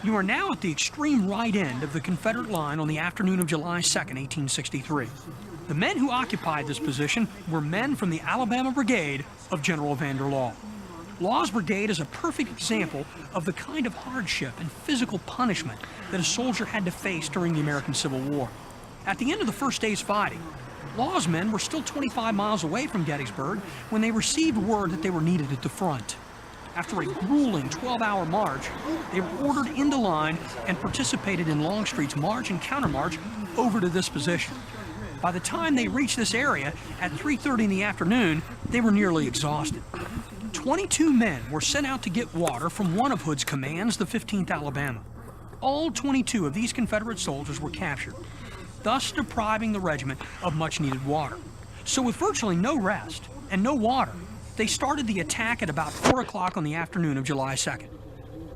You are now at the extreme right end of the Confederate line on the afternoon of July 2nd, 1863. The men who occupied this position were men from the Alabama Brigade of General Vander Law. Law's brigade is a perfect example of the kind of hardship and physical punishment that a soldier had to face during the American Civil War. At the end of the first day's fighting, Law's men were still 25 miles away from Gettysburg when they received word that they were needed at the front. After a grueling 12-hour march, they were ordered into line and participated in Longstreet's march and countermarch over to this position. By the time they reached this area at 3:30 in the afternoon, they were nearly exhausted. 22 men were sent out to get water from one of Hood's commands, the 15th Alabama. All 22 of these Confederate soldiers were captured, thus depriving the regiment of much-needed water. So with virtually no rest and no water, they started the attack at about 4 o'clock on the afternoon of July 2nd.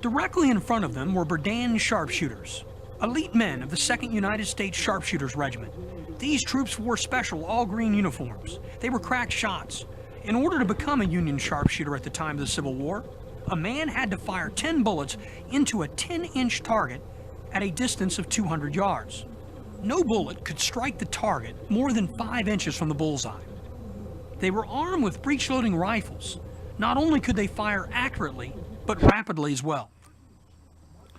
Directly in front of them were Berdan sharpshooters, elite men of the 2nd United States Sharpshooters Regiment. These troops wore special all-green uniforms. They were crack shots. In order to become a Union sharpshooter at the time of the Civil War, a man had to fire 10 bullets into a 10-inch target at a distance of 200 yards. No bullet could strike the target more than 5 inches from the bullseye. They were armed with breech-loading rifles. Not only could they fire accurately, but rapidly as well.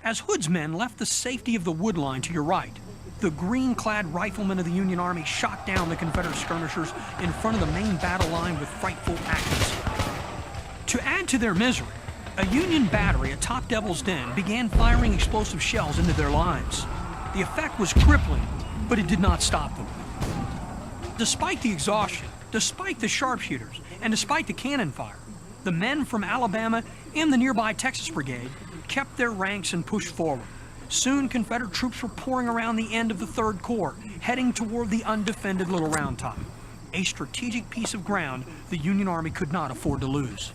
As Hood's men left the safety of the wood line to your right, the green-clad riflemen of the Union Army shot down the Confederate skirmishers in front of the main battle line with frightful accuracy. To add to their misery, a Union battery atop Devil's Den began firing explosive shells into their lines. The effect was crippling, but it did not stop them. Despite the exhaustion, despite the sharpshooters, and despite the cannon fire, the men from Alabama and the nearby Texas Brigade kept their ranks and pushed forward. Soon, Confederate troops were pouring around the end of the 3rd Corps, heading toward the undefended Little Round Top, a strategic piece of ground the Union Army could not afford to lose.